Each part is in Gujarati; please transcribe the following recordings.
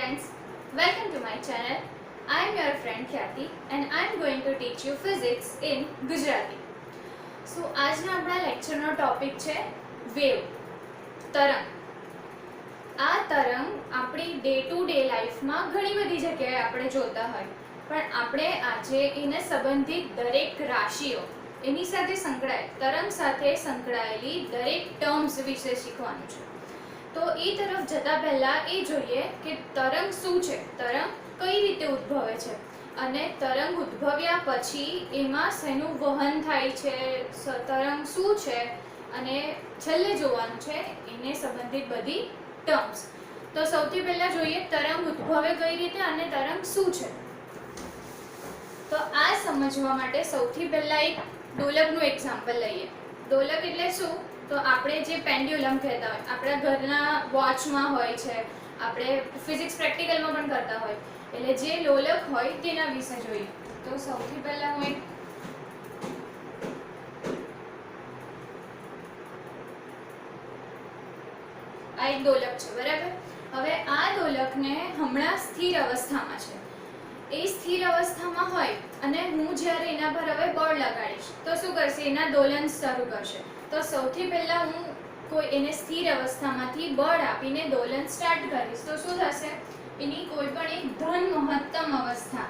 friends, welcome to my channel. I am your friend Khyati and I am going to teach you physics in Gujarati. So આજના આપણા લેક્ચરનો ટોપિક છે વેવ, તરંગ. આ તરંગ આપણી ડે ટુ ડે લાઈફમાં ઘણી બધી જગ્યાએ આપણે જોતા હોય, પણ આપણે આજે એને સંબંધિત દરેક રાશિઓ એની સાથે સંકળાયેલ તરંગ સાથે સંકળાયેલી દરેક ટર્મ્સ વિશે શીખવાનું છે. તો એ તરફ જતા પહેલા એ જોઈએ કે તરંગ શું છે, તરંગ કઈ રીતે ઉદ્ભવે છે અને તરંગ ઉદ્ભવ્યા પછી એમાં શેનું વહન થાય છે, તરંગ શું છે અને છેલ્લે જોવાનું છે એને સંબંધિત બધી ટર્મ્સ. તો સૌથી પહેલા જોઈએ તરંગ ઉદ્ભવે કઈ રીતે અને તરંગ શું છે. તો આ સમજવા માટે સૌથી પહેલા એક ડોલકનું એક્ઝામ્પલ લઈએ. ડોલક એટલે શું? તો આપણે જે પેન્ડ્યુલમ કહેતા હોય, આપણા ઘરના વોચમાં હોય છે, આપણે ફિઝિક્સ પ્રેક્ટિકલમાં પણ કરતા હોય, એટલે જે ડોલક હોય તેના વિશે જોઈએ. તો સૌથી પહેલા હું એક ડોલક છે, બરાબર. હવે આ ડોલકને હમણાં સ્થિર અવસ્થામાં છે. એ સ્થિર અવસ્થામાં હોય અને હું જ્યારે એના પર હવે બળ લગાડીશ તો શું કરશે? એના દોલન શરૂ કરશે. તો સૌથી પહેલા હું કોઈ એને સ્થિર અવસ્થામાંથી બળ આપીને દોલન સ્ટાર્ટ કરીશ તો શું થશે? એની કોઈ પણ એક ધન મહત્તમ અવસ્થા,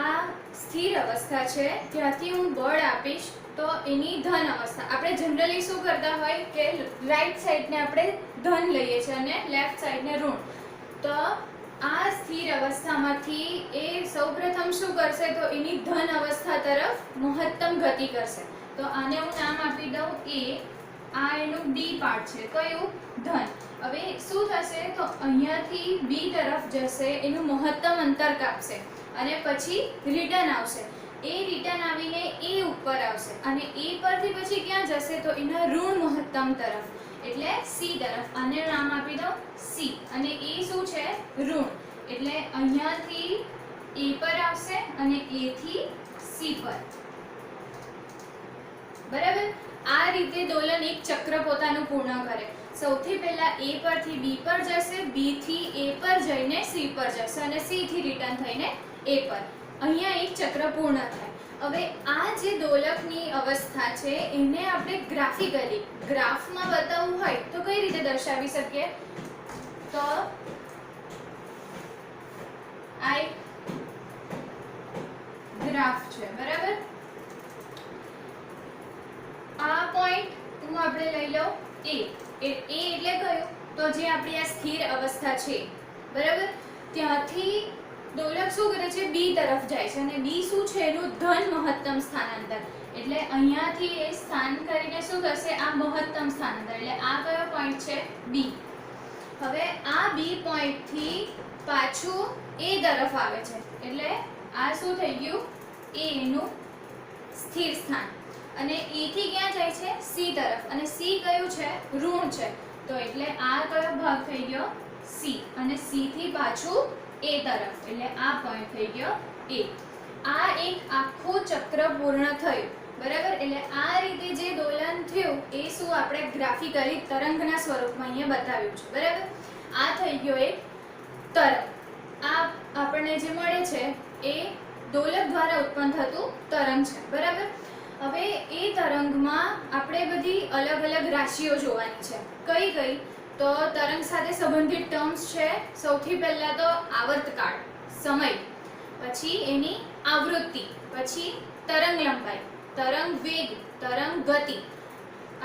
આ સ્થિર અવસ્થા છે, ત્યાંથી હું બળ આપીશ તો એની ધન અવસ્થા. આપણે જનરલી શું કરતા હોય કે રાઈટ સાઈડને આપણે ધન લઈએ છીએ અને લેફ્ટ સાઈડને ઋણ. તો આ સ્થિર અવસ્થામાંથી એ સૌપ્રથમ શું કરશે? તો એની ધન અવસ્થા તરફ મહત્તમ ગતિ કરશે. તો આને હું નામ આપી દઉં એ. આ એનું બી પાર્ટ છે. કયું? ધન. હવે શું થશે? તો અહીંયાથી બી તરફ જશે, એનું મહત્તમ અંતર કાપશે અને પછી રિટર્ન આવશે. એ રિટર્ન આવીને એ ઉપર આવશે અને એ પરથી પછી ક્યાં જશે? તો એના ઋણ મહત્તમ તરફ, એટલે સી તરફ. આને નામ આપી દો સી. અને એ શું છે? ઋણ. એટલે અહીંયાથી એ પર આવશે અને એ થી સી પર, બરાબર. આ રીતે દોલન એક ચક્ર પોતાનું પૂર્ણ કરે. સૌથી પહેલા એ પરથી બી પર જશે, બી થી એ પર જઈને સી પર જશે અને સી થી રિટર્ન થઈને એ પર. અહીંયા એક ચક્ર પૂર્ણ થાય. હવે આ જે દોલકની અવસ્થા છે એને આપણે ગ્રાફિકલી ગ્રાફમાં બતાવવું હોય તો કઈ રીતે દર્શાવી શકીએ? તો આ એક ગ્રાફ છે, બરાબર. આ પોઈન્ટ હું આપણે લઈ લઉં એ. એટલે કયું? તો જે આપણી આ સ્થિર અવસ્થા છે, બરાબર, ત્યાંથી દોલક શું કરે છે? બી તરફ જાય છે અને બી શું છે? એનું ધન મહત્તમ સ્થાનાંતર. એટલે અહીંયાથી એ સ્થાન કરીને શું કરશે? આ મહત્તમ સ્થાનાંતર. એટલે આ કયો પોઈન્ટ છે? બી. હવે આ બી પોઈન્ટ થી પાછું એ તરફ આવે છે, એટલે આ શું થઈ ગયું? એ એનું સ્થિર સ્થાન. અને એ થી ક્યાં જાય છે? સી તરફ. અને સી કયું છે? ઋણ છે. તો એટલે આ કયો ભાગ થઈ ગયો? સી. અને સી થી પાછું એ તરફ, એટલે આ પોઈન્ટ થઈ ગયો એ. આ એક આખું ચક્ર પૂર્ણ થયું, બરાબર. એટલે આ રીતે જે દોલન થયું એ શું આપણે ગ્રાફિકલી તરંગના સ્વરૂપમાં અહીંયા બતાવ્યું છે, બરાબર. આ થઈ ગયો એક તરંગ. આ આપણને જે મળે છે એ દોલક દ્વારા ઉત્પન્ન થતું તરંગ છે, બરાબર. હવે એ તરંગમાં આપણે બધી અલગ અલગ રાશિઓ જોવાની છે. કઈ કઈ? તો તરંગ સાથે સંબંધિત ટર્મ્સ છે. સૌથી પહેલા તો આવર્તકાળ, સમય, પછી એની આવૃત્તિ, પછી તરંગ લંબાઈ, તરંગ વેગ, તરંગ ગતિ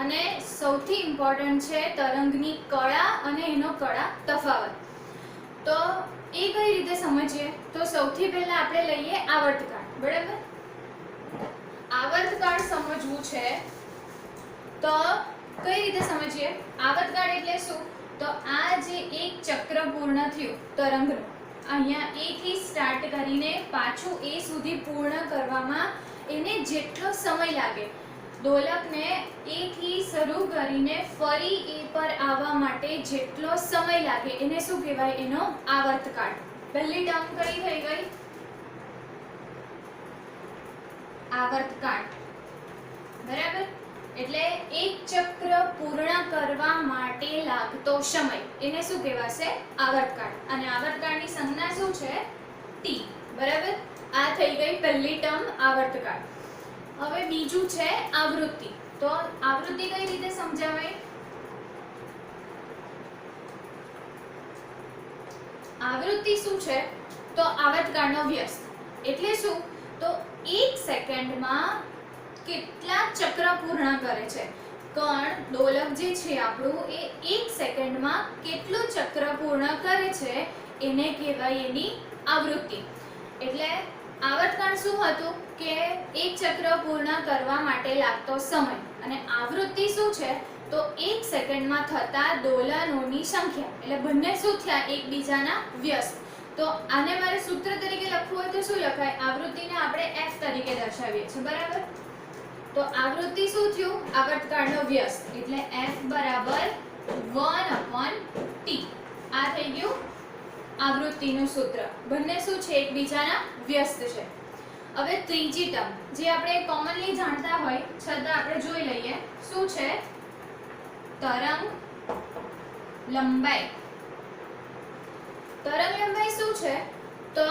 અને સૌથી ઇમ્પોર્ટન્ટ છે તરંગની કળા અને એનો કળા તફાવત. તો એ કઈ રીતે સમજીએ? તો સૌથી પહેલા આપણે લઈએ આવર્તકાળ, બરાબર. આવર્તકાળ સમજવું છે તો કઈ રીતે સમજીએ? આવર્તકાળ એટલે શું? તો આ જે એક ચક્ર પૂર્ણ થયું તરંગનું, અહીંયા એ થી સ્ટાર્ટ કરીને પાછું એ સુધી પૂર્ણ કરવામાં એને જેટલો સમય લાગે, દોલકને એ થી શરૂ કરીને ફરી એ પર આવવા માટે જેટલો સમય લાગે એને શું કહેવાય? એનો આવર્તકાળ. પહેલી ટર્મ કઈ થઈ ગઈ? આવર્તકાળ. બરાબર. એટલે એક ચક્ર પૂર્ણ કરવા માટે લાગતો સમય એને શું કહેવાશે? આવર્તકાળ. અને આવર્તકાળની સંજ્ઞા શું છે? t. બરાબર. આ થઈ ગઈ પહેલી ટર્મ આવર્તકાળ. હવે બીજું છે આવૃત્તિ. તો આવૃત્તિ કઈ રીતે સમજાવાય? આવૃત્તિ શું છે? તો આવર્તકાળનો વ્યસ્ત. એટલે શું? તો 1 સેકન્ડમાં કેટલા ચક્ર પૂર્ણ કરે છે. કણ દોલક જે છે આપણું એ 1 સેકન્ડમાં કેટલું ચક્ર પૂર્ણ કરે છે એને કહેવાય એની આવૃત્તિ. એટલે આવર્તકાળ શું હતું કે એક ચક્ર પૂર્ણ કરવા માટે લાગતો સમય, અને આવૃત્તિ શું છે? તો 1 સેકન્ડમાં થતા દોલનોની સંખ્યા. એટલે બંને શું થયા? એકબીજાના વ્યસ્ત. તો આને મારે સૂત્ર તરીકે લખવું હોય તો શું લખાય? આવૃત્તિને આપણે f તરીકે દર્શાવીએ છીએ. બરાબર. તો આવૃત્તિ શું થયું? આવર્તકાળનો વ્યસ્ત. એટલે f બરાબર 1/t. આ થઈ ગયું આવૃત્તિનું સૂત્ર. બંને શું છે? એકબીજાના વ્યસ્ત છે. હવે ત્રીજી ટર્મ જે આપણે કોમનલી જાણતા હોય છતાં આપણે જોઈ લઈએ. શું છે? તરંગ લંબાઈ. તરંગ લંબાઈ શું છે? તો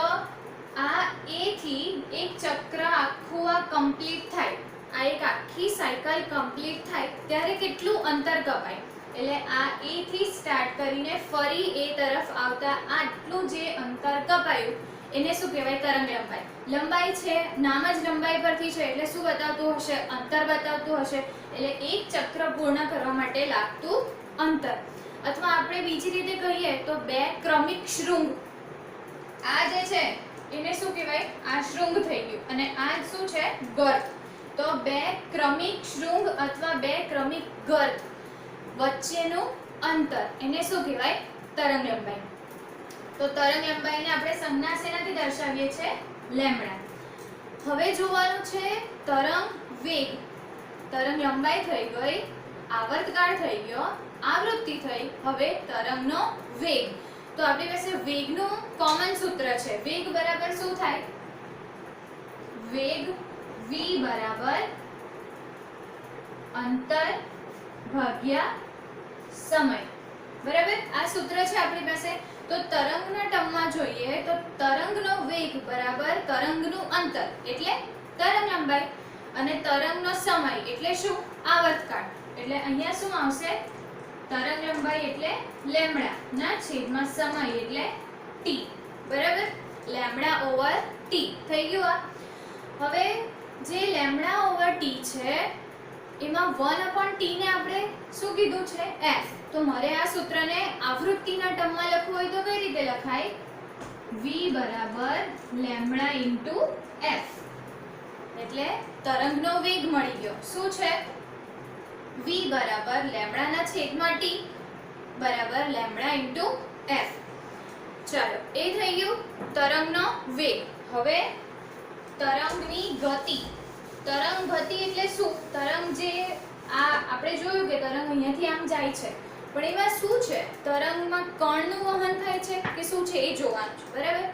આ a થી એક ચક્ર આખું આ કમ્પ્લીટ થાય, આ એક આખી સાયકલ કમ્પ્લીટ થાય ત્યારે કેટલું અંતર કપાય? એટલે આ a થી સ્ટાર્ટ કરીને ફરી a તરફ આવતા આટલું જે અંતર કપાયું એને શું કહેવાય? તરંગ લંબાઈ. લંબાઈ છે, નામ જ લંબાઈ પરથી છે એટલે શું બતાવતું હશે? અંતર બતાવતું હશે. એટલે એક ચક્ર પૂર્ણ કરવા માટે લાગતું અંતર. અથવા આપણે બીજી રીતે કહીએ તો બે ક્રમિક શૃંગ. આ જે છે એને શું કહેવાય? આ શૃંગ થઈ ગયું. અને આ શું છે? ગર્ત. તો બે ક્રમિક શૃંગ અથવા બે ક્રમિક ગર્ત વચ્ચેનું અંતર એને શું કહેવાય? તરંગ લંબાઈ. તો તરંગ લંબાઈને આપણે સંજ્ઞા શેનાથી દર્શાવીએ છીએ? લેમ્બડા. હવે જોવાનું છે તરંગ વેગ. તરંગ લંબાઈ થઈ ગઈ, આવર્તકાળ થઈ ગયો, આવૃત્તિ થઈ, હવે તરંગનો વેગ. તો આપણી પાસે વેગનું કોમન સૂત્ર છે. વેગ બરાબર શું થાય? વેગ v બરાબર અંતર ભાગ્યા સમય. બરાબર. આ સૂત્ર છે આપણી પાસે. તો તરંગના ટર્મમાં જોઈએ તો તરંગનો વેગ બરાબર તરંગનું અંતર એટલે તરંગ લંબાઈ, અને તરંગનો સમય એટલે શું? આવર્તકાળ. એટલે અહીંયા શું આવશે? તરંગ લંબાઈ એટલે લેમ્બડા ના છેદમાં સમય એટલે t. બરાબર. લેમ્બડા ઓવર t થઈ ગયું. આ હવે જે લેમ્બડા ઓવર t છે એમાં 1/t ને આપણે શું કીધું છે? f. તો મારે આ સૂત્રને આવૃત્તિના ટર્મમાં લખવું હોય તો કઈ રીતે લખાય? v બરાબર લેમ્બડા ઇન્ટુ f. એટલે તરંગનો વેગ મળી ગયો. શું છે? v બરાબર લેમ્બડાના છેદમાં t બરાબર લેમ્બડા ઇન્ટુ f. ચાલો, એ થઈ ગયું તરંગનો વેગ. હવે તરંગની ગતિ. તરંગ ગતિ એટલે શું? તરંગ જે આ આપણે જોયું કે તરંગ અહીંયાથી આમ જાય છે, પણ એમાં શું છે? તરંગમાં કણનું વહન થાય છે કે શું છે એ જોવાનું છે. બરાબર.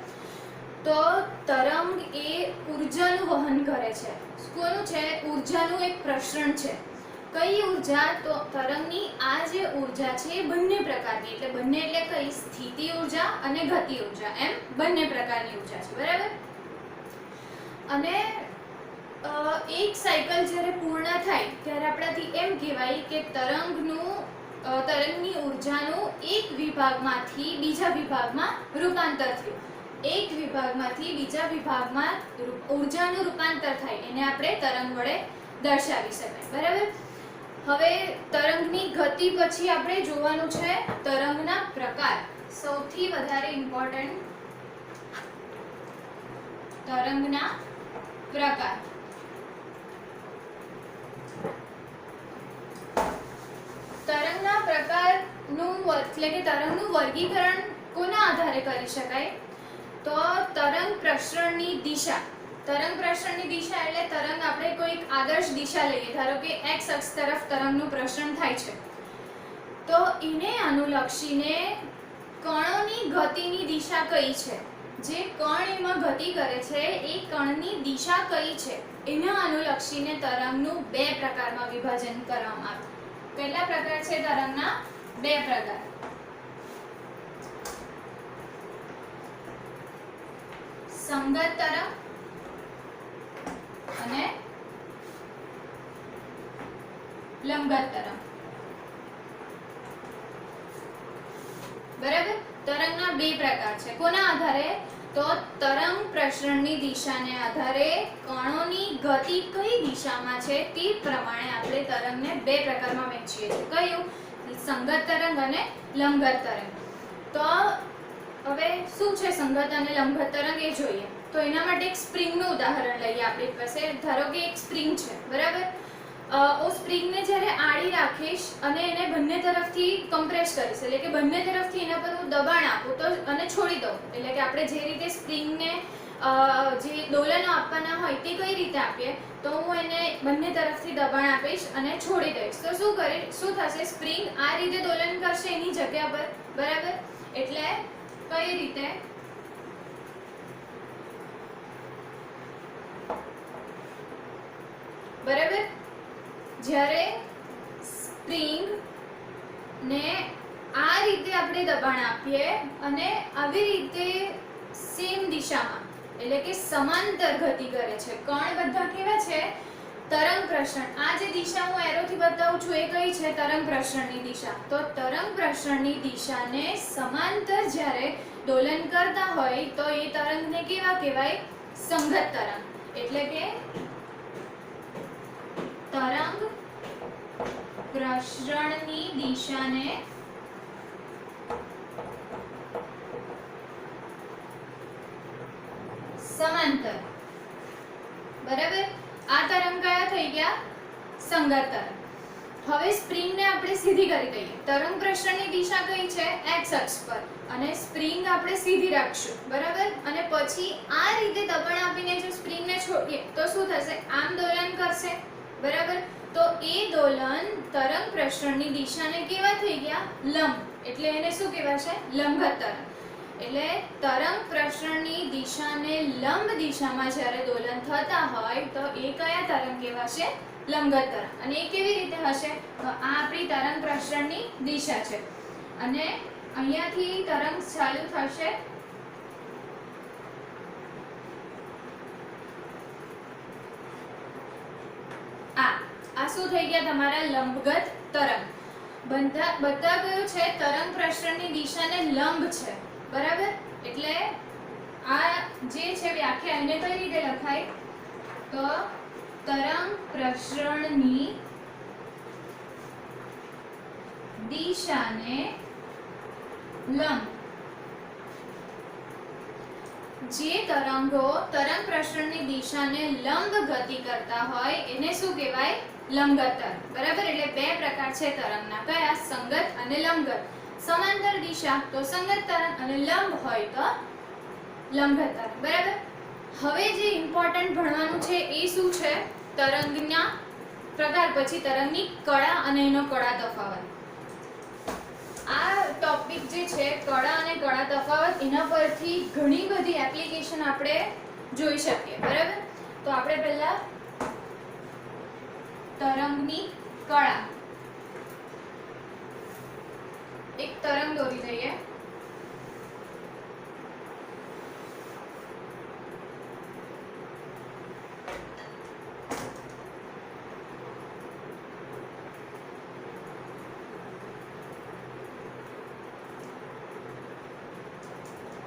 તો તરંગ એ ઊર્જાનું વહન કરે છે. કોનું છે? ઊર્જાનું એક પ્રસરણ છે. કઈ ઊર્જા? તો તરંગની આ જે ઊર્જા છે એ બંને પ્રકારની. એટલે બંને એટલે કઈ? સ્થિતિ ઊર્જા અને ગતિ ઊર્જા, એમ બંને પ્રકારની ઊર્જા છે. બરાબર. અને એક સાયકલ જ્યારે પૂર્ણ થાય ત્યારે આપણાથી એમ કહેવાય કે તરંગની ઊર્જાનું એક વિભાગમાંથી બીજા વિભાગમાં રૂપાંતર થયું. એક વિભાગમાંથી બીજા વિભાગમાં ઊર્જાનું રૂપાંતર થાય એને આપણે તરંગ વડે દર્શાવી શકાય. બરાબર. હવે તરંગની ગતિ પછી આપણે જોવાનું છે તરંગના પ્રકાર. સૌથી વધારે ઇમ્પોર્ટન્ટ તરંગના પ્રકાર. તરંગના પ્રકારનું એટલે કે તરંગનું વર્ગીકરણ કોના આધારે કરી શકાય? તો તરંગ પ્રસરણની દિશા. તરંગ પ્રસરણની દિશા એટલે તરંગ આપણે કોઈક આદર્શ દિશા લઈએ, ધારો કે x અક્ષ તરફ તરંગનું પ્રસરણ થાય છે, તો એને અનુલક્ષીને કણોની ગતિની દિશા કઈ છે જે કણ એમાં ગતિ કરે છે એ કણની દિશા કઈ છે એના અનુલક્ષીને તરંગનું બે પ્રકારમાં વિભાજન કરવામાં આવે. કેટલા પ્રકાર છે તરંગના? બે પ્રકાર. સંગત તરંગ અને લંબગત તરંગ. બરાબર. તરંગના બે પ્રકાર છે. કોના આધારે? તો તરંગ પ્રસરણની દિશાને આધારે કણોની ગતિ કઈ દિશામાં છે તે પ્રમાણે આપણે તરંગને બે પ્રકારમાં વહેંચીએ છીએ. કયું? સંગત તરંગ અને લંબગત તરંગ. તો હવે શું છે સંગત અને લંબગત તરંગ એ જોઈએ. તો એના માટે એક સ્પ્રિંગનું ઉદાહરણ લઈએ આપણી પાસે. ધારો કે એક સ્પ્રિંગ છે, બરાબર. હું સ્પ્રિંગને જ્યારે આડી રાખીશ અને એને બંને તરફથી કમ્પ્રેસ કરીશ, એટલે કે બંને તરફથી એના પર હું દબાણ આપું તો અને છોડી દઉં, એટલે કે આપણે જે રીતે સ્પ્રિંગને જે દોલનો આપવાના હોય તે કઈ રીતે આપીએ, તો હું એને બંને તરફથી દબાણ આપીશ અને છોડી દઈશ તો શું થશે? સ્પ્રિંગ આ રીતે દોલન કરશે એની જગ્યા પર, બરાબર. એટલે કઈ રીતે? બરાબર. જ્યારે સ્પ્રિંગ ને આ રીતે આપણે દબાણ આપીએ અને આવી રીતે સેમ દિશામાં, એટલે કે સમાંતર ગતિ કરે છે કણ. બધા કેવા છે? તરંગ પ્રસરણ. આ જે દિશા હું એરોથી બતાવું છું એ કઈ છે? તરંગ પ્રસરણની દિશા. તો તરંગ પ્રસરણની દિશાને સમાંતર જ્યારે દોલન કરતા હોય તો એ તરંગને કેવા કહેવાય? સંગત તરંગ. એટલે કે તરંગ પ્રસરણની દિશાને સમાંતર, બરાબર. આ તરંગ કયા થઈ ગયા? સંગત તરંગ. હવે સ્પ્રિંગને આપણે સીધી કરી દઈએ. તરંગ પ્રસરણની દિશા કઈ છે? x અક્ષ પર. અને સ્પ્રિંગ આપણે સીધી રાખશું, બરાબર. અને પછી આ રીતે દબાણ આપીને જો સ્પ્રિંગને છોડીએ તો શું થશે? આમ દોલન કરશે, બરાબર. તો એ દોલન તરંગ પ્રસરણની દિશાને કેવા થઈ ગયા? લંબ. એટલે એને શું કહેવાશે? લંબગત તરંગ. એટલે તરંગ પ્રસરણની દિશાને લંબ દિશામાં જ્યારે દોલન થતા હોય તો એ કયા તરંગ કહેવાશે? લંબગત તરંગ. અને એ કેવી રીતે હશે? તો આ આપણી તરંગ પ્રસરણની દિશા છે અને અહીંયાથી તરંગ ચાલુ થશે આ શું થઈ ગયા તમારા? લંબગત તરંગ. બધા કયું છે? તરંગ પ્રસરણની દિશાને લંબ છે, બરાબર. એટલે આ જે છે વ્યાખ્યા એને કઈ રીતે લખાય? તો તરંગ પ્રસરણની દિશાને લંબ. જે તરંગો તરંગ પ્રસરણની દિશાને લંબ ગતિ કરતા હોય એને શું કહેવાય? લંબગત તરંગ, બરાબર. એટલે બે પ્રકાર છે તરંગના. કયા? સંગત અને લંબગત. સમાંતર દિશા તો સંગત તરંગ અને લંબ હોય તો લંબગત તરંગ, બરાબર. હવે જે ઇમ્પોર્ટન્ટ ભણવાનું છે એ શું છે? તરંગના પ્રકાર, પછી તરંગની કળા અને એનો કળા તફાવત. આ ટોપિક જે છે કળા અને કળા તફાવત, એના પરથી ઘણી બધી એપ્લિકેશન આપણે જોઈ શકીએ, બરાબર. તો આપણે પહેલા તરંગની કળા, એક તરંગ દોરી દઈએ.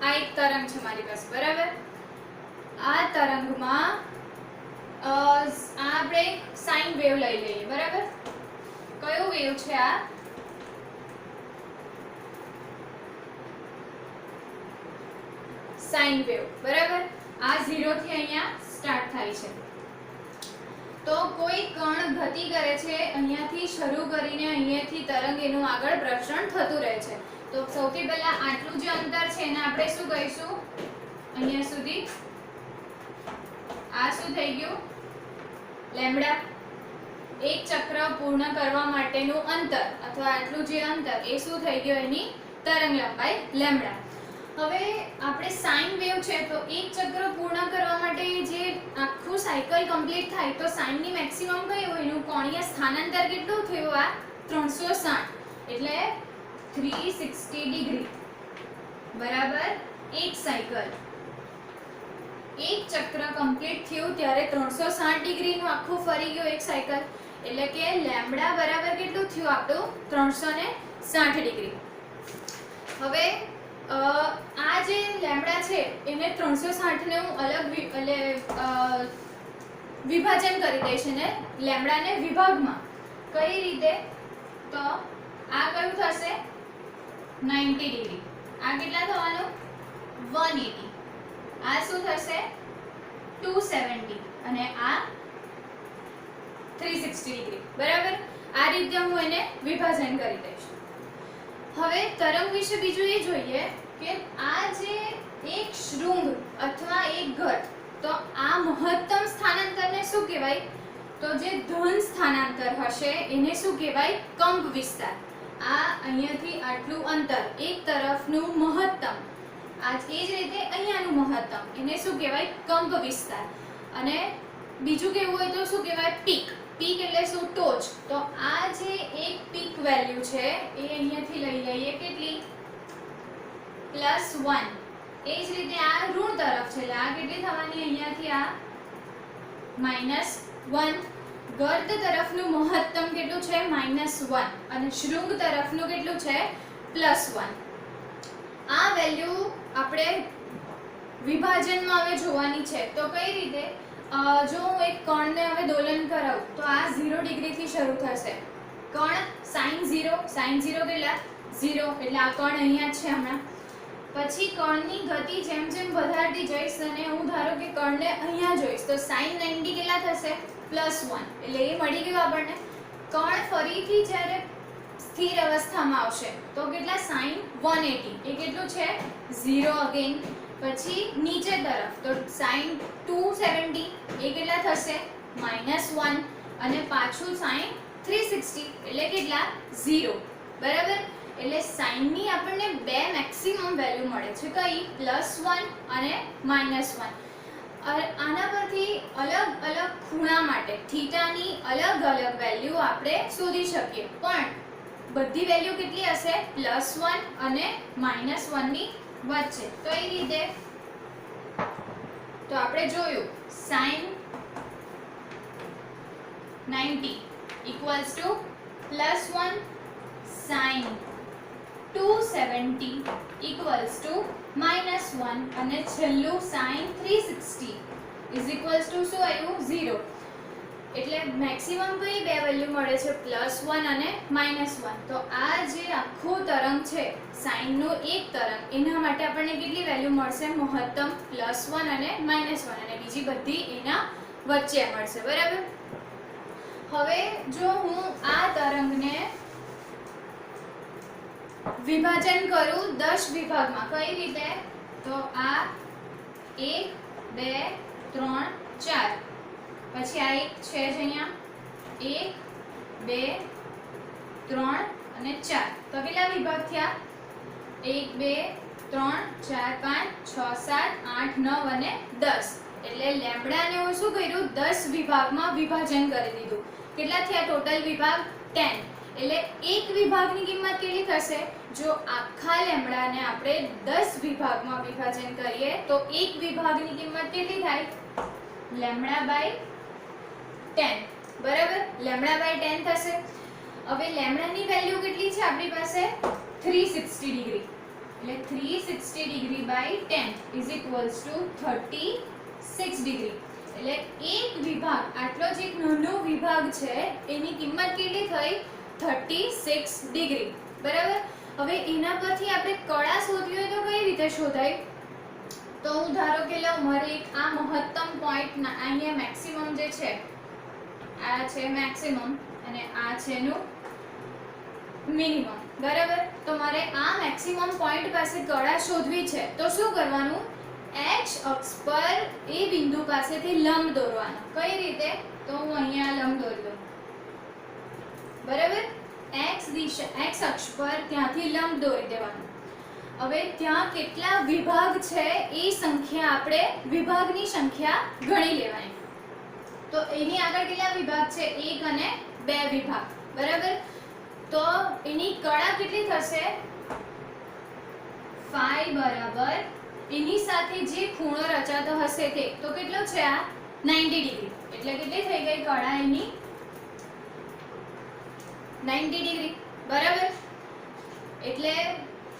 આ એક તરંગ છે મારી પાસે, બરાબર. આ તરંગમાં આપણે સાઇન વેવ લઈ લઈએ, બરાબર. કયો વેવ છે આ? સાઇન વેવ, બરાબર. આ 0 થી અહીંયા સ્ટાર્ટ થાય છે. તો કોઈ કણ ગતિ કરે છે અહીંયાથી શરૂ કરીને અહીંયાથી તરંગ એનું આગળ પ્રસરણ થતું રહે છે. તો સૌથી પહેલા આટલું જે અંતર છે એને આપણે શું કહીશું? અહીંયા સુધી. આ શું થઈ ગયું? લેમ્બડા. એક ચક્ર પૂર્ણ કરવા માટેનું અંતર અથવા આટલું જે અંતર એ શું થઈ ગયું? એની તરંગ લંબાઈ લેમ્બડા. હવે આપણે સાઇન વેવ છે તો એક ચક્ર પૂર્ણ કરવા માટે જે આખું સાયકલ કમ્પ્લીટ થાય તો સાઇનની મેક્સિમમ કઈ હોય એનું કોણીય સ્થાનાંતર કેટલું થયું આ 360 એટલે 360 ડિગ્રી બરાબર એક સાયકલ એક ચક્ર કમ્પ્લીટ થયું ત્યારે 360 ડિગ્રીનું આખું ફરી ગયું એક સાયકલ એટલે કે લેમ્બડા બરાબર કેટલું થયું આપણું 360 ડિગ્રી. હવે આ જે લેમ્બડા છે એને 360 ને હું અલગ વિભાજન કરી દઈશ ને લેમ્બડાને વિભાગમાં કઈ રીતે તો આ કયું થશે 90 ડિગ્રી આ કેટલા થવાનું 180 આ શું થશે 270 અને આ 360 ડિગ્રી બરાબર આ રીતે હું એને વિભાજન કરી દઈશ. હવે તરંગ વિશે બીજું એ જોઈએ કે આ જે એક શૃંગ અથવા એક ઘટ તો આ મહત્તમ સ્થાનાંતરને શું કહેવાય તો જે ધન સ્થાનાંતર હશે એને શું કહેવાય કંપ વિસ્તાર. આ અહીંયાથી આટલું અંતર એક તરફનું મહત્તમ આ જ રીતે અહીંયાનું મહત્તમ એને શું કહેવાય કંપ વિસ્તાર. અને બીજું કેવું હોય તો શું કહેવાય પીક. પીક એટલે શું ટોચ. તો આ જે એક પીક વેલ્યુ છે એ અહીંયાથી લઈ લઈએ કેટલી +1 એ જ રીતે આ ઋણ તરફ છે એટલે આ કેટલી થવાની અહીંયાથી આ -1 ગર્ત તરફનું મહત્તમ કેટલું છે -1 અને શૃંગ તરફનું કેટલું છે +1. આ વેલ્યુ આપણે વિભાજનમાં હવે જોવાની છે તો કઈ રીતે જો હું એક કણને હવે દોલન કરાવું તો આ 0 ડિગ્રીથી શરૂ થશે. કણ sin 0 કેટલા 0 એટલે આ કણ અહીંયા છે હમણાં. પછી કણની ગતિ જેમ જેમ વધારતી જઈશ અને હું ધારો કે કણને અહીંયા જોઈશ તો sin 90 કેટલા થશે +1 એટલે એ મળી ગયું આપણને. કણ ફરીથી જ્યારે સ્થિર અવસ્થામાં આવશે તો કેટલા sin 180 એ કેટલું છે 0 અગેન. પછી નીચે તરફ તો sin 270 એ કેટલા થશે -1 અને પાછું sin 360 એટલે કેટલા 0 બરાબર. એટલે sin ની આપણને બે મેક્સિમમ વેલ્યુ મળે છે કઈ +1 અને -1. આના પરથી અલગ અલગ ખૂણા માટે થીટાની અલગ અલગ વેલ્યુ આપણે શોધી શકીએ પણ બધી વેલ્યુ કેટલી હશે +1 અને -1 ની વચ્ચે. તો એ રીતે તો આપણે જોયું sin 90 +1 sin 270 -1 અને છેલ્લું sin 360 શું આવ્યું 0. એટલે મેક્સિમમ કઈ બે વેલ્યુ મળે છે +1 અને -1. તો આ જે આખું તરંગ છે સાઇન નું એક તરંગ એના માટે આપણને કેટલી વેલ્યુ મળશે મહત્તમ +1 અને -1 અને બીજી બધી એના વચ્ચે મળશે બરાબર. હવે જો હું આ તરંગને વિભાજન કરું 10 વિભાગમાં કઈ રીતે તો આ 1 2 3 4 પછી આ એક છે જ અહીંયા 1 2 3 અને 4 તો કેટલા વિભાગ થયા 1 2 3 4 5 6 7 8 9 અને 10. એટલે લેમ્બડાને હું શું કર્યું 10 વિભાગમાં વિભાજન કરી દીધું. કેટલા થયા ટોટલ વિભાગ 10. એટલે એક વિભાગની કિંમત કેટલી થશે જો આખા લેમ્બડાને આપણે 10 વિભાગમાં વિભાજન કરીએ તો એક વિભાગની કિંમત કેટલી થાય λ/10 બરાબર. λ/10 થશે. હવે લેમ્બડાની વેલ્યુ કેટલી છે આપણી પાસે 360 ડિગ્રી એટલે 360 ડિગ્રી / 10 36 ડિગ્રી. એટલે એક વિભાગ આટલો જ એક નાનો વિભાગ છે એની કિંમત કેટલી થઈ 36 ડિગ્રી બરાબર. હવે એના પરથી આપણે કળા શોધવી હોય તો કઈ રીતે શોધાય તો હું ધારો કે લઉં મારે એક આ મહત્તમ પોઈન્ટ અહીંયા મેક્સિમમ જે છે આ છે મેક્સિમમ અને આ છે એનું મિનિમમ બરાબર. તો મારે આ મેક્સિમમ પોઈન્ટ પાસે કળા શોધવી છે તો શું કરવાનું x અક્ષ પર એ બિંદુ પાસેથી લંબ દોરવાનો. કઈ રીતે તો હું અહીંયા લંબ દોરી દઉં બરાબર. x અક્ષ પર ત્યાંથી લંબ દોરી દેવાનું હવે ત્યાં કેટલા વિભાગ છે એ સંખ્યા આપણે વિભાગની સંખ્યા ગણી લેવાની. તો એની આગળ કેટલા વિભાગ છે? 1 અને 2 વિભાગ. બરાબર. તો એની કળા કેટલી થશે? phi બરાબર એની સાથે જે ખૂણો રચાતો હશે તે. તો કેટલો છે આ? 90 ડિગ્રી. એટલે કેટલી થઈ ગઈ કળા એની? 90 ડિગ્રી. બરાબર. એટલે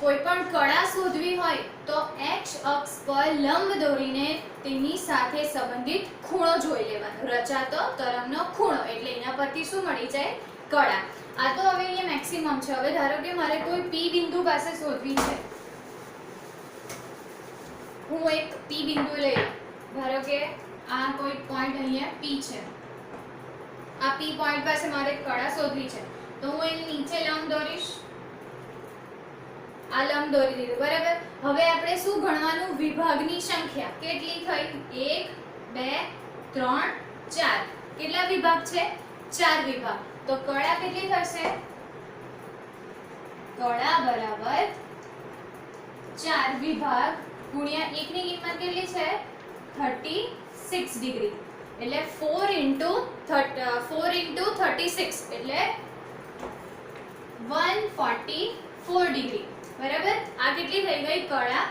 કોઈ પણ કળા શોધવી હોય તો x અક્ષ પર લંબ દોરીને તેની સાથે સંબંધિત ખૂણો જોઈ લેવાનો. રચાતો તરંગનો ખૂણો એટલે એના પરથી શું મળી જાય? કળા. આ તો હવે અહીંયા મેક્સિમમ છે. હવે ધારો કે મારે કોઈ p બિંદુ પાસે શોધવી છે. હું એક p બિંદુ લઈ લઉં. ધારો કે આ કોઈ પોઈન્ટ અહીંયા p છે. આ p પોઈન્ટ પાસે મારે કળા શોધવી છે. તો હું એની નીચે લંબ દોરીશ. આ લંબ દોરી દીધું. બરાબર. હવે આપણે શું ગણવાનું? વિભાગની સંખ્યા કેટલી થઈ? 1 2 3 4. કેટલા વિભાગ છે? 4 વિભાગ. તો કળા કેટલી થશે? કળા બરાબર 4 વિભાગ ગુણ્યા 1 ની કિંમત કેટલી છે? 36 ડિગ્રી. એટલે 4 into 36 એટલે 144 ડિગ્રી. બરાબર. આ કેટલી થઈ ગઈ? કળા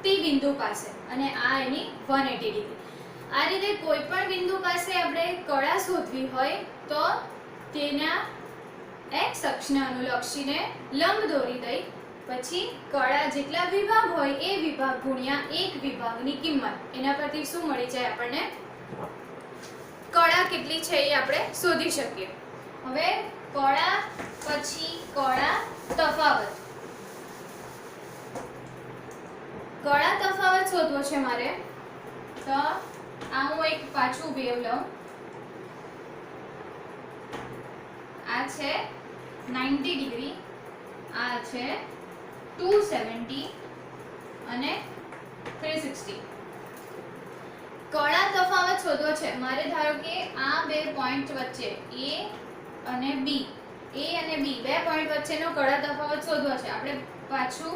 P બિંદુ પાસે. અને આ એની 180 ડિગ્રી. આ રીતે કોઈ પણ બિંદુ પાસે આપણે કળા શોધવી હોય તો તેના x અક્ષને અનુલક્ષીને લંબ દોરી દઈ પછી કળા જેટલા વિભાગ હોય એ વિભાગ ગુણ્યા એક વિભાગની કિંમત. એના પરથી શું મળી જાય આપણને? કળા કેટલી છે એ આપણે શોધી શકીએ. હવે કળા પછી કળા તફાવત. કળા તફાવત શોધવો છે મારે. તો આ હું એક પાછું વેવ લઉં. આ છે 90 ડિગ્રી, આ છે 270 અને 360. કળા તફાવત શોધવો છે મારે. ધારો કે આ બે પોઈન્ટ વચ્ચે A અને B, A અને B બે પોઈન્ટ વચ્ચેનો કળા તફાવત શોધવો છે. આપણે પાછું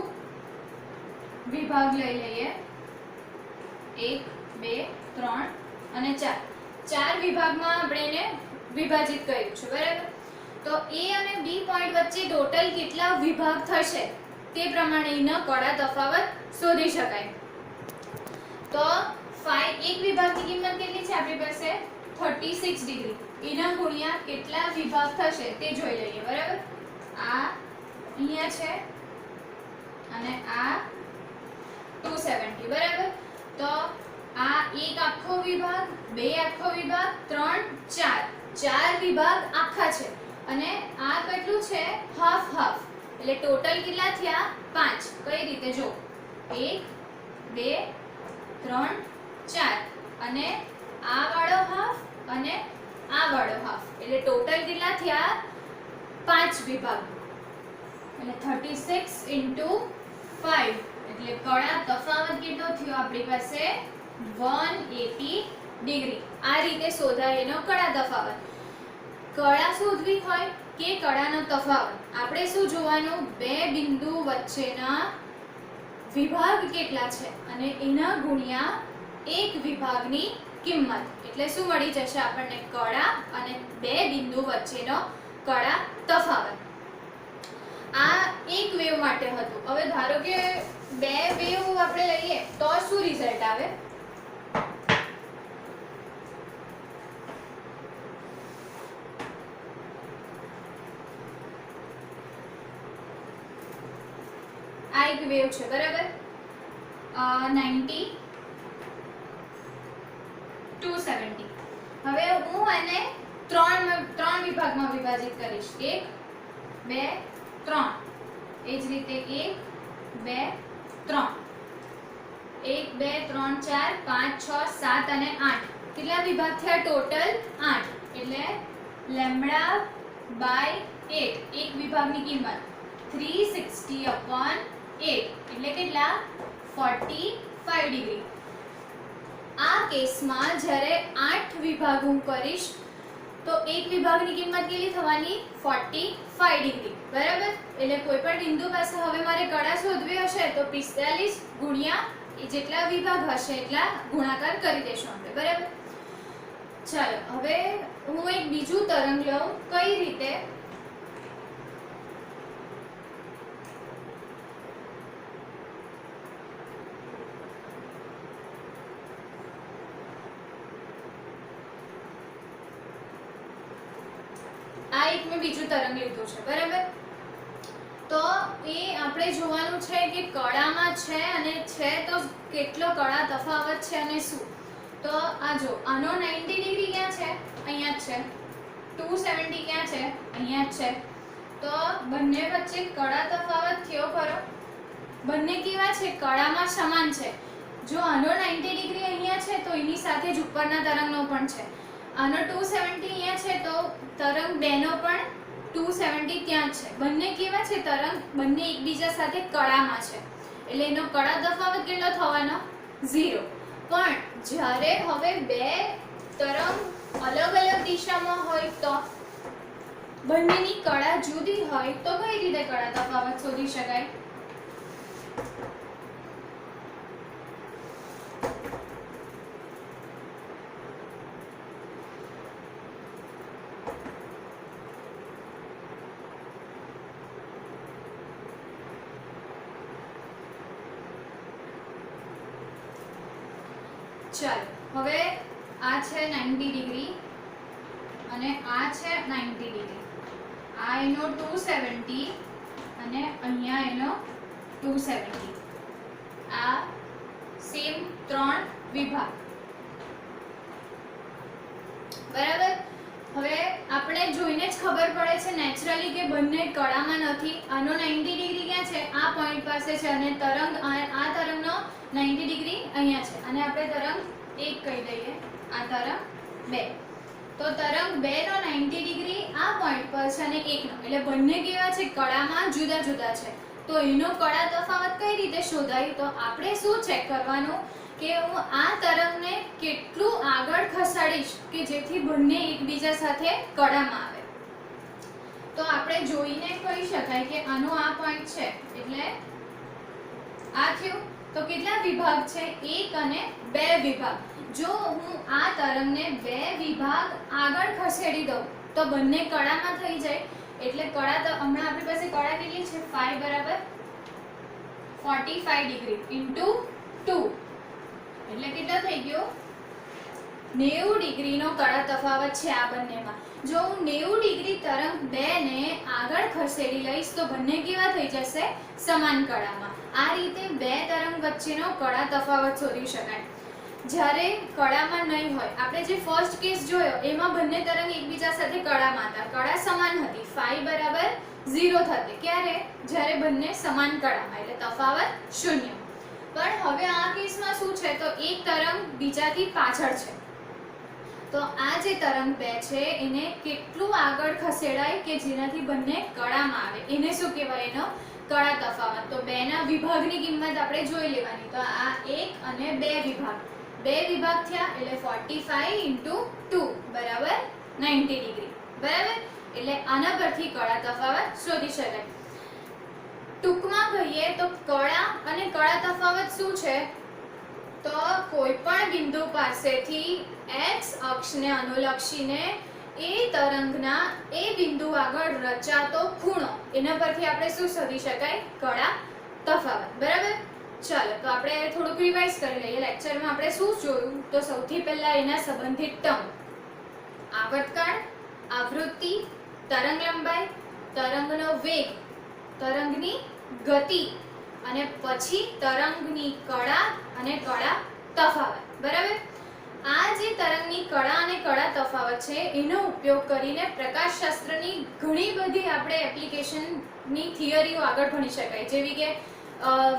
વિભાગ લઈ લઈએ. 1 2 3 અને 4. 4 વિભાગમાં આપણે એને વિભાજિત કર્યું છે. બરાબર. તો A અને B પોઈન્ટ વચ્ચે ટોટલ કેટલા વિભાગ થશે તે પ્રમાણે એનો કળા તફાવત શોધી શકાય. તો phi એક વિભાગની કિંમત કેટલી છે આપણી પાસે? 36 ડિગ્રી. એના ગુણ્યા કેટલા વિભાગ થશે તે જોઈ લઈએ. બરાબર. આ અહીંયા છે અને આ 270. બરાબર. તો આ એક આખો વિભાગ, બે આખો વિભાગ, 3 4. 4 વિભાગ આખા છે અને આ કેટલું છે? Half half. એટલે ટોટલ કેટલા થયા? 5. કઈ રીતે? જો 1 2 3 4 અને આ વાળો હાફ અને આ વાળો હાફ. એટલે ટોટલ કેટલા થયા? 5 વિભાગ. એટલે 36 into 5 એટલે કળા તફાવત કેટલો થયો આપણી પાસે? 180 ડિગ્રી. આ રીતે શોધાય એનો કળા તફાવત. કળા શોધવી હોય કે કળાનો તફાવત, આપણે શું જોવાનું? બે બિંદુ વચ્ચેના વિભાગ કેટલા છે અને એના ગુણ્યા એક વિભાગની કિંમત. એટલે શું મળી જશે આપણને? કળા અને બે બિંદુ વચ્ચેનો કળા તફાવત. આ એક વેવ માટે હતું. હવે ધારો કે બે વેવ આપણે લઈએ તો શું રિઝલ્ટ આવે? આ એક વેવ છે. બરાબર. 90 270. હવે હું એને ત્રણ વિભાગમાં વિભાજિત કરીશ. 1 2 3. એ જ રીતે 1 2 3. 1 2 3 4 5 6 7 અને 8. કેટલા વિભાગ થયા? ટોટલ 8. એટલે લેમ્બડા બાય 8 એક વિભાગની કિંમત 360/8 એટલે કેટલા? 45 ડિગ્રી. આ કેસમાં જ્યારે 8 વિભાગ હું કરીશ તો એક વિભાગની કિંમત કેટલી થવાની 45 ડિગ્રી બરાબર. એટલે કોઈ પણ બિંદુ પાસે હવે મારે કડા શોધવી હશે તો 45 ગુણ્યા જેટલા વિભાગ હશે એટલા ગુણાકાર કરી દેશું આપણે બરાબર. ચાલો હવે હું એક બીજું તરંગ લઉં. કઈ રીતે? આ એક મેં બીજું તરંગ લીધું છે બરાબર. તો એ આપણે જોવાનું છે કે કડામાં છે અને છે તો કેટલો કડા તફાવત છે અને શું. તો આ જો આનો 90 ડિગ્રી ક્યાં છે? અહીંયા જ છે. 270 ક્યાં છે? અહીંયા જ છે. તો બંને વચ્ચે કડા તફાવત થયો ખરો? બંને કેવા છે? કડામાં સમાન છે. જો આનો 90 ડિગ્રી અહીંયા છે તો એની સાથે જ ઉપરના તરંગનો પણ છે. આનો 270 અહીંયા છે તો તરંગ બેનો પણ 270 ત્યાં જ છે. બંને કેવા છે? તરંગ બંને એકબીજા સાથે કડામાં છે એટલે એનો કડા તફાવત કેટલો થવાનો? 0. પણ જ્યારે હવે બે તરંગ અલગ અલગ દિશામાં હોય તો બંનેની કડા જુદી હોય તો કઈ રીતે કડા તફાવત શોધી શકાય? ચાલો હવે આ છે 90 ડિગ્રી અને આ છે 90 ડિગ્રી. આ એનો 270 અને અહીંયા એનો 270. આ સેમ 3 વિભાગ બરાબર. હવે આપણે જોઈને જ ખબર પડે છે નેચરલી કે બંને કડામાં નથી. આનો 90 ડિગ્રી ક્યાં છે? આ પોઈન્ટ પાસે છે અને તરંગ આ તરંગનો 90 ડિગ્રી અહીંયા છે અને આપણે તરંગ 1 કહી દઈએ, આ તરંગ 2. તો તરંગ 2 નો 90 ડિગ્રી આ પોઈન્ટ પર છે અને 1 નો, એટલે બંને કેવા છે? કડામાં જુદા જુદા છે. તો એનો કડા તફાવત કઈ રીતે શોધાય? તો આપણે શું ચેક કરવાનું કે હું આ તરંગને કેટલું આગળ ખસાડીશ કે જેથી બંને એકબીજા સાથે કડામાં આવે. તો આપણે જોઈને કહી શકાય કે આનો આ પોઈન્ટ છે એટલે આ થયું. તો કેટલા વિભાગ છે? 1 અને 2 વિભાગ. જો હું આ તરંગને 2 વિભાગ આગળ ખસેડી દઉં તો બંને કડામાં થઈ જાય. એટલે કડા તો હમણાં આપણી પાસે કડા કેટલી છે? 5 બરાબર 45 ડિગ્રી ઇન્ટુ 2 એટલે કેટલો થઈ ગયો? 90 ડિગ્રીનો કડા તફાવત છે આ બંનેમાં. જો હું 90 ડિગ્રી તરંગ 2 ને આગળ ખસેડી લઈશ તો બંને કેવા થઈ જશે? સમાન કડામાં. આ રીતે બે તરંગ વચ્ચેનો કડા તફાવત શોધી શકાય. જ્યારે કડામાં નહીં હોય, આપણે જે ફર્સ્ટ કેસ જોયો એમાં બંને તરંગ એકબીજા સાથે કડામાં હતા, કડા સમાન હતી, phi બરાબર 0 થતી. ક્યારે? જ્યારે બંને સમાન કડામાં, એટલે તફાવત 0. પણ હવે આ કેસમાં શું છે? તો એક તરંગ બીજાથી પાછળ છે. તો આ જે તરંગ 2 છે એને કેટલું આગળ ખસેડાય કે જેનાથી બંને કડામાં આવે, એને શું કહેવાય? એનો કડા તફાવત. તો 2 ના વિભાગની કિંમત આપણે જોઈ લેવાની. તો આ 1 અને 2 વિભાગ, 2 વિભાગ થયા એટલે 45 × 2 બરાબર 90 ડિગ્રી બરાબર. એટલે આના પરથી કડા તફાવત શોધી શકાય. ટૂંકમાં કહીએ તો કડા અને કડા તફાવત શું છે? તો કોઈ પણ બિંદુ પાસેથી x અક્ષને અનુલક્ષીને એ તરંગના એ બિંદુ આગળ રચાતો ખૂણો, એના પરથી આપણે શું શોધી શકાય? કડા તફાવત બરાબર. ચાલો તો આપણે થોડુંક રિવાઇઝ કરી લઈએ. લેક્ચરમાં આપણે શું જોયું? તો સૌથી પહેલા એના સંબંધિત ટર્મ, આવર્તકાળ, આવૃત્તિ, તરંગ લંબાઈ, તરંગનો વેગ, તરંગની ગતિ અને પછી તરંગની કડા અને કડા તફાવત બરાબર. આ જે તરંગની કડા અને કડા તફાવત છે એનો ઉપયોગ કરીને પ્રકાશશાસ્ત્રની ઘણી બધી આપણે એપ્લિકેશનની થિયરીઓ આગળ ભણી શકાય, જેવી કે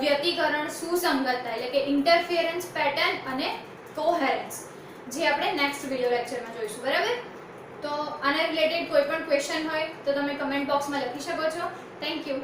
વ્યતિકરણ, સુસંગતતા એટલે કે ઇન્ટરફિયરન્સ પેટર્ન અને કોહેરન્સ, જે આપણે નેક્સ્ટ વિડિયો લેક્ચરમાં જોઈશું બરાબર. તો આના રિલેટેડ કોઈ પણ ક્વેશ્ચન હોય તો તમે કમેન્ટ બોક્સમાં લખી શકો છો. Thank you.